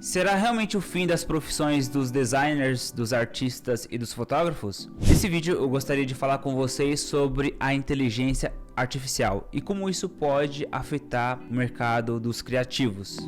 Será realmente o fim das profissões dos designers, dos artistas e dos fotógrafos? Nesse vídeo eu gostaria de falar com vocês sobre a inteligência artificial e como isso pode afetar o mercado dos criativos.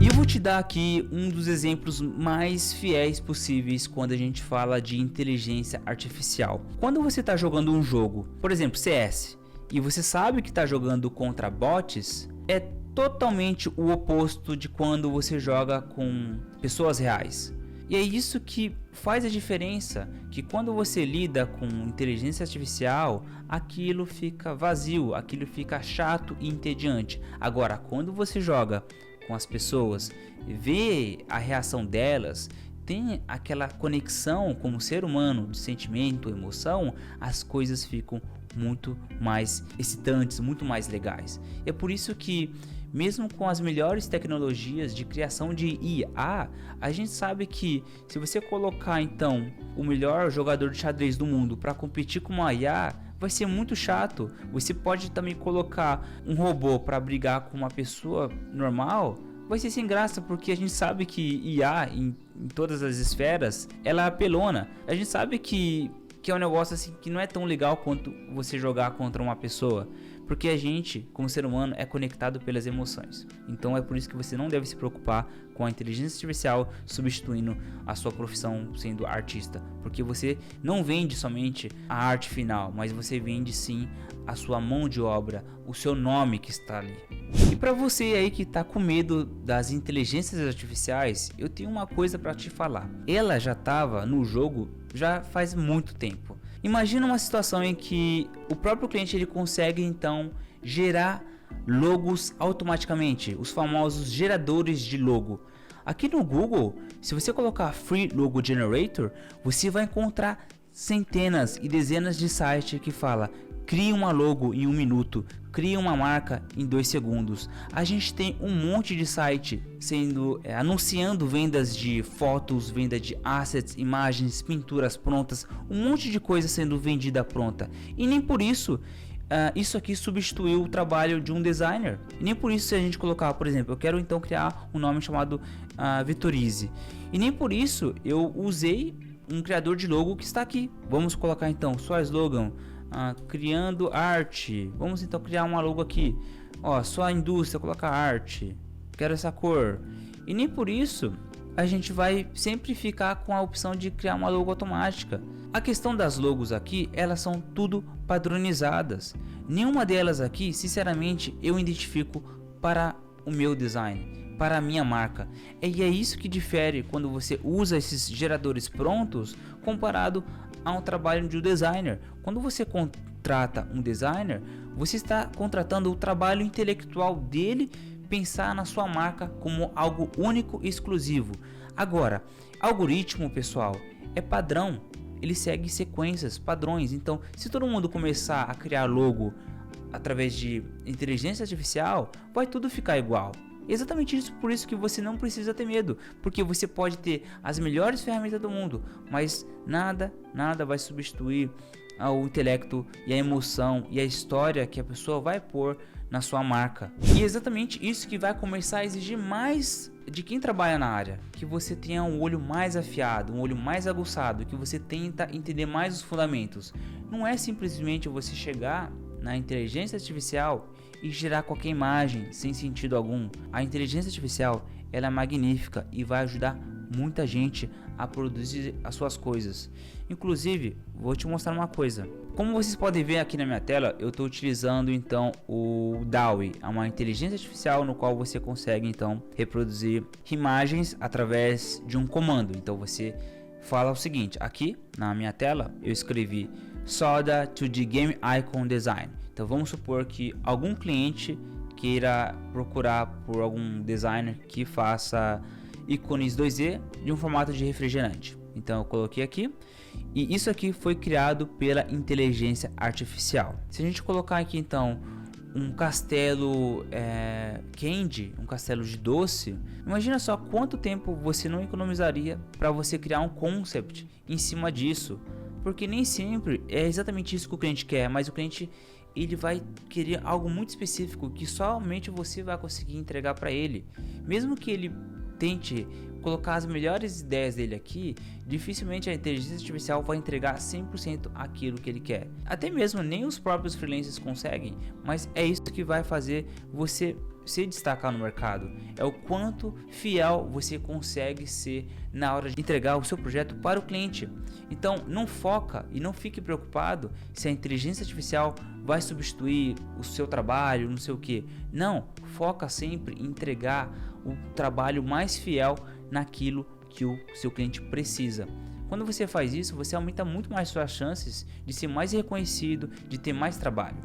E eu vou te dar aqui um dos exemplos mais fiéis possíveis quando a gente fala de inteligência artificial. Quando você está jogando um jogo, por exemplo, CS, e você sabe que está jogando contra bots, é totalmente o oposto de quando você joga com pessoas reais. E é isso que faz a diferença, que quando você lida com inteligência artificial, aquilo fica vazio, aquilo fica chato e entediante. Agora, quando você joga com as pessoas, vê a reação delas, tem aquela conexão como ser humano de sentimento, emoção, as coisas ficam muito mais excitantes, muito mais legais. É por isso que mesmo com as melhores tecnologias de criação de IA, a gente sabe que se você colocar então o melhor jogador de xadrez do mundo para competir com uma IA, vai ser muito chato. Você pode também colocar um robô para brigar com uma pessoa normal, vai ser sem graça, porque a gente sabe que IA em todas as esferas, ela é apelona. A gente sabe que é um negócio assim que não é tão legal quanto você jogar contra uma pessoa, porque a gente, como ser humano, é conectado pelas emoções. Então é por isso que você não deve se preocupar com a inteligência artificial substituindo a sua profissão sendo artista, porque você não vende somente a arte final, mas você vende sim a sua mão de obra, o seu nome que está ali. E para você aí que está com medo das inteligências artificiais, eu tenho uma coisa para te falar. Ela já estava no jogo já faz muito tempo. Imagina uma situação em que o próprio cliente ele consegue então gerar logos automaticamente, os famosos geradores de logo. Aqui no Google, se você colocar Free Logo Generator, você vai encontrar centenas e dezenas de sites que fala: crie uma logo em 1 minuto, crie uma marca em 2 segundos. A gente tem um monte de site anunciando vendas de fotos, venda de assets, imagens, pinturas prontas, um monte de coisa sendo vendida pronta. E nem por isso isso aqui substituiu o trabalho de um designer. E nem por isso, se a gente colocar, por exemplo, eu quero então criar um nome chamado Vitorize. E nem por isso eu usei um criador de logo que está aqui. Vamos colocar então só slogan, criando arte. Vamos então criar uma logo aqui. Ó, só a indústria, colocar arte. Quero essa cor. E nem por isso a gente vai sempre ficar com a opção de criar uma logo automática. A questão das logos aqui, elas são tudo padronizadas. Nenhuma delas aqui, sinceramente, eu identifico para o meu design, para a minha marca. E é isso que difere quando você usa esses geradores prontos comparado a um trabalho de um designer. Quando você contrata um designer, você está contratando o trabalho intelectual dele, pensar na sua marca como algo único e exclusivo. Agora, algoritmo, pessoal, é padrão. Ele segue sequências, padrões. Então, se todo mundo começar a criar logo através de inteligência artificial, vai tudo ficar igual. Exatamente isso, por isso que você não precisa ter medo, porque você pode ter as melhores ferramentas do mundo, mas nada vai substituir o intelecto e a emoção e a história que a pessoa vai pôr na sua marca. E é exatamente isso que vai começar a exigir mais de quem trabalha na área, que você tenha um olho mais afiado, um olho mais aguçado, que você tenta entender mais os fundamentos. Não é simplesmente você chegar na inteligência artificial e gerar qualquer imagem sem sentido algum. A inteligência artificial, ela é magnífica e vai ajudar muita gente a produzir as suas coisas. Inclusive, vou te mostrar uma coisa. Como vocês podem ver aqui na minha tela, eu estou utilizando então o DALL-E, uma inteligência artificial no qual você consegue então reproduzir imagens através de um comando. Então você fala o seguinte: aqui na minha tela eu escrevi Soda to the Game Icon Design. Então vamos supor que algum cliente queira procurar por algum designer que faça ícones 2D de um formato de refrigerante. Então eu coloquei aqui, e isso aqui foi criado pela inteligência artificial. Se a gente colocar aqui então um castelo candy, um castelo de doce, imagina só quanto tempo você não economizaria para você criar um concept em cima disso. Porque nem sempre é exatamente isso que o cliente quer, mas o cliente ele vai querer algo muito específico que somente você vai conseguir entregar para ele. Mesmo que ele tente colocar as melhores ideias dele aqui, dificilmente a inteligência artificial vai entregar 100% aquilo que ele quer. Até mesmo nem os próprios freelancers conseguem, mas é isso que vai fazer você se destacar no mercado. É o quanto fiel você consegue ser na hora de entregar o seu projeto para o cliente. Então não foca e não fique preocupado se a inteligência artificial vai substituir o seu trabalho, não sei o que. Não, foca sempre em entregar o trabalho mais fiel naquilo que o seu cliente precisa. Quando você faz isso, você aumenta muito mais suas chances de ser mais reconhecido, de ter mais trabalho.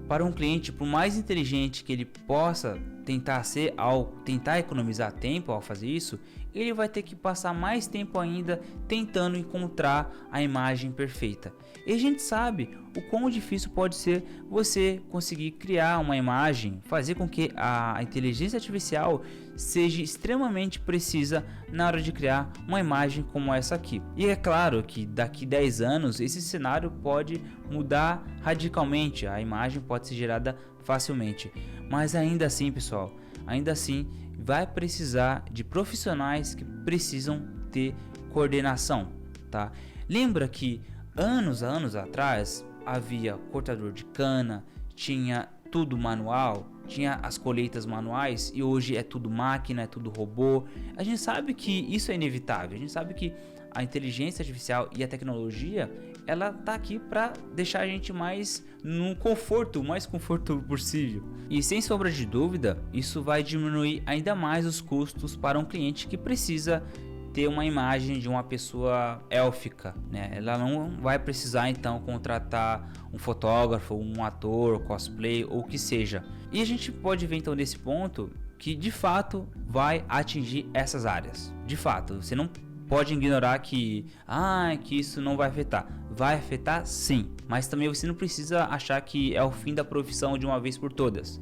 Para um cliente, por mais inteligente que ele possa tentar ser ao tentar economizar tempo ao fazer isso, ele vai ter que passar mais tempo ainda tentando encontrar a imagem perfeita. E a gente sabe o quão difícil pode ser você conseguir criar uma imagem, fazer com que a inteligência artificial seja extremamente precisa na hora de criar uma imagem como essa aqui. E é claro que daqui 10 anos esse cenário pode mudar radicalmente, a imagem pode ser gerada facilmente, mas ainda assim, pessoal, ainda assim vai precisar de profissionais que precisam ter coordenação, tá? Lembra que anos atrás havia cortador de cana, tinha tudo manual, tinha as colheitas manuais e hoje é tudo máquina, é tudo robô. A gente sabe que isso é inevitável, a gente sabe que a inteligência artificial e a tecnologia, ela tá aqui para deixar a gente mais no conforto, o mais conforto possível. E sem sombra de dúvida, isso vai diminuir ainda mais os custos para um cliente que precisa ter uma imagem de uma pessoa élfica, né? Ela não vai precisar então contratar um fotógrafo, um ator, cosplay ou o que seja. E a gente pode ver então nesse ponto que de fato vai atingir essas áreas. De fato, você não pode ignorar que isso não vai afetar. Vai afetar sim, mas também você não precisa achar que é o fim da profissão de uma vez por todas.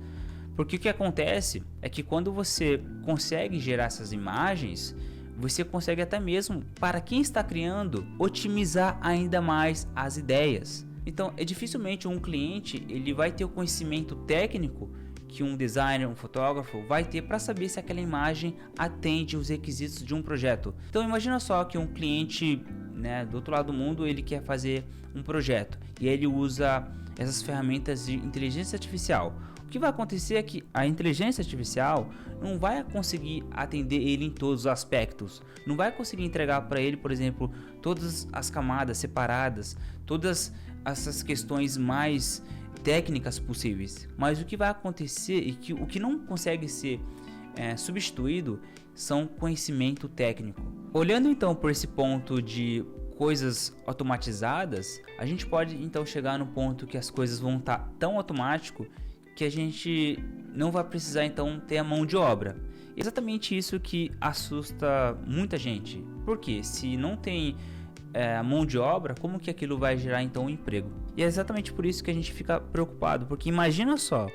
Porque o que acontece é que quando você consegue gerar essas imagens, você consegue até mesmo, para quem está criando, otimizar ainda mais as ideias. Então, dificilmente um cliente ele vai ter o conhecimento técnico que um designer, um fotógrafo vai ter para saber se aquela imagem atende os requisitos de um projeto. Então, imagina só que um cliente, né, do outro lado do mundo, ele quer fazer um projeto e ele usa essas ferramentas de inteligência artificial. O que vai acontecer é que a inteligência artificial não vai conseguir atender ele em todos os aspectos, não vai conseguir entregar para ele, por exemplo, todas as camadas separadas, todas essas questões mais técnicas possíveis, mas o que vai acontecer e que o que não consegue ser substituído são conhecimento técnico. Olhando então por esse ponto de coisas automatizadas, a gente pode então chegar no ponto que as coisas vão estar tão automático que a gente não vai precisar então ter a mão de obra. Exatamente isso que assusta muita gente. Porque se não tem a mão de obra, como que aquilo vai gerar então um emprego? E é exatamente por isso que a gente fica preocupado, porque imagina só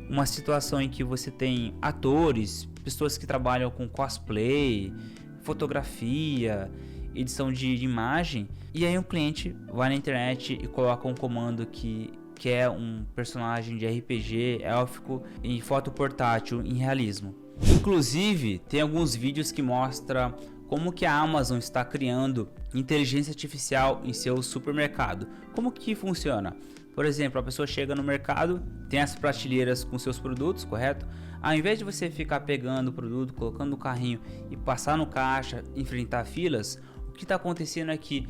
uma situação em que você tem atores, pessoas que trabalham com cosplay, fotografia, edição de imagem, e aí um cliente vai na internet e coloca um comando que quer um personagem de RPG élfico em foto portátil em realismo. Inclusive, tem alguns vídeos que mostram como que a Amazon está criando inteligência artificial em seu supermercado. Como que funciona? Por exemplo, a pessoa chega no mercado, tem as prateleiras com seus produtos, correto? Ao invés de você ficar pegando o produto, colocando no carrinho e passar no caixa, enfrentar filas, o que está acontecendo é que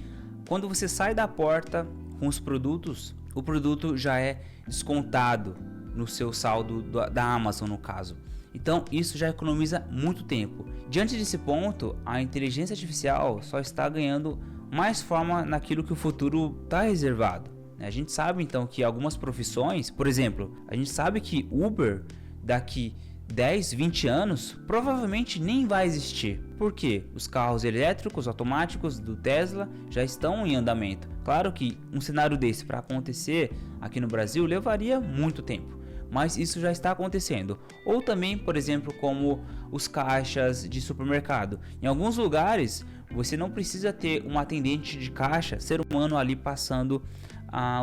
quando você sai da porta com os produtos, o produto já é descontado no seu saldo da Amazon, no caso. Então isso já economiza muito tempo. Diante desse ponto, a inteligência artificial só está ganhando mais forma naquilo que o futuro está reservado. A gente sabe então que algumas profissões, por exemplo, a gente sabe que Uber daqui 10, 20 anos provavelmente nem vai existir. Por quê? Os carros elétricos automáticos do Tesla já estão em andamento. Claro que um cenário desse para acontecer aqui no Brasil levaria muito tempo, mas isso já está acontecendo. Ou também, por exemplo, como os caixas de supermercado. Em alguns lugares você não precisa ter um atendente de caixa, ser humano ali passando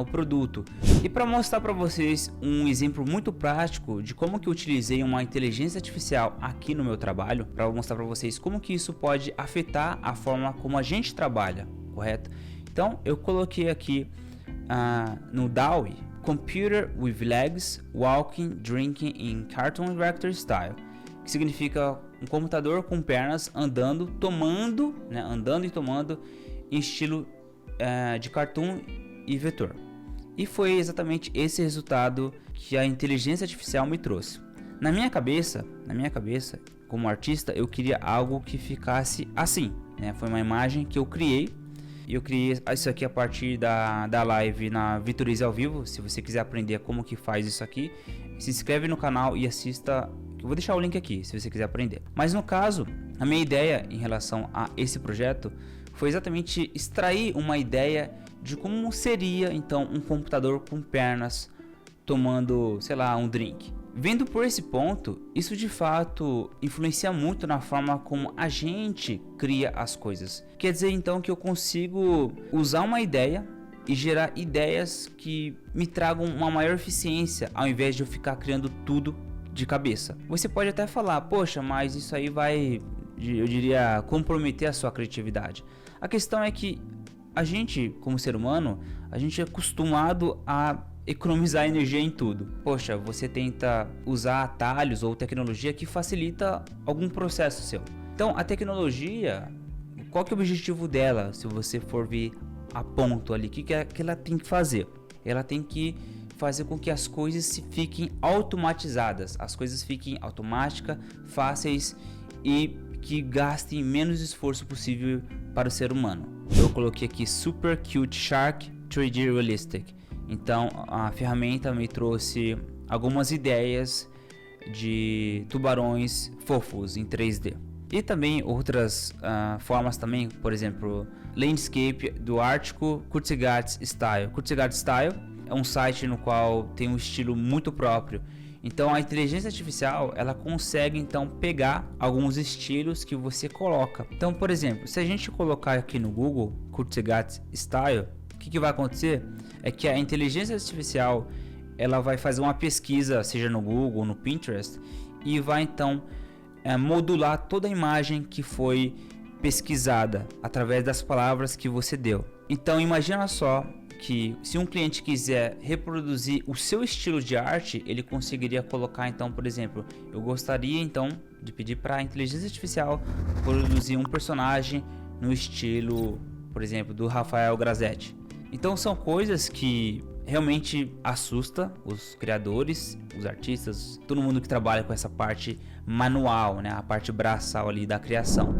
o produto. E para mostrar para vocês um exemplo muito prático de como que eu utilizei uma inteligência artificial aqui no meu trabalho, para mostrar para vocês como que isso pode afetar a forma como a gente trabalha, correto? Então eu coloquei aqui no DALL-E, Computer with Legs Walking Drinking in Cartoon Vector Style, que significa um computador com pernas andando, tomando, né, andando e tomando em estilo de cartoon e vetor. E foi exatamente esse resultado que a inteligência artificial me trouxe. Na minha cabeça, como artista, eu queria algo que ficasse assim, né? Foi uma imagem que eu criei. E eu criei isso aqui a partir da live na Vitorize ao vivo. Se você quiser aprender como que faz isso aqui, se inscreve no canal e assista. Eu vou deixar o link aqui se você quiser aprender. Mas no caso, a minha ideia em relação a esse projeto foi exatamente extrair uma ideia de como seria então um computador com pernas tomando, sei lá, um drink. Vendo por esse ponto, isso de fato influencia muito na forma como a gente cria as coisas. Quer dizer então que eu consigo usar uma ideia e gerar ideias que me tragam uma maior eficiência, ao invés de eu ficar criando tudo de cabeça. Você pode até falar, poxa, mas isso aí vai, eu diria, comprometer a sua criatividade. A questão é que a gente, como ser humano, a gente é acostumado a economizar energia em tudo. Poxa, você tenta usar atalhos ou tecnologia que facilita algum processo seu. Então, a tecnologia, qual que é o objetivo dela? Se você for ver a ponto ali, o que ela tem que fazer? Ela tem que fazer com que as coisas fiquem automatizadas, as coisas fiquem automáticas, fáceis e que gastem menos esforço possível para o ser humano. Eu coloquei aqui Super Cute Shark 3D Realistic. Então a ferramenta me trouxe algumas ideias de tubarões fofos em 3D. E também outras formas também, por exemplo, Landscape do Ártico Kurzgesagt Style. Kurzgesagt Style é um site no qual tem um estilo muito próprio. Então a inteligência artificial ela consegue então pegar alguns estilos que você coloca. Então, por exemplo, se a gente colocar aqui no Google Kurzgesagt Style, o que vai acontecer é que a inteligência artificial ela vai fazer uma pesquisa, seja no Google ou no Pinterest, e vai então modular toda a imagem que foi pesquisada através das palavras que você deu. Então imagina só que se um cliente quiser reproduzir o seu estilo de arte, ele conseguiria colocar então, por exemplo, eu gostaria então de pedir para a inteligência artificial produzir um personagem no estilo, por exemplo, do Rafael Grassetti. Então são coisas que realmente assusta os criadores, os artistas, todo mundo que trabalha com essa parte manual, né, a parte braçal ali da criação.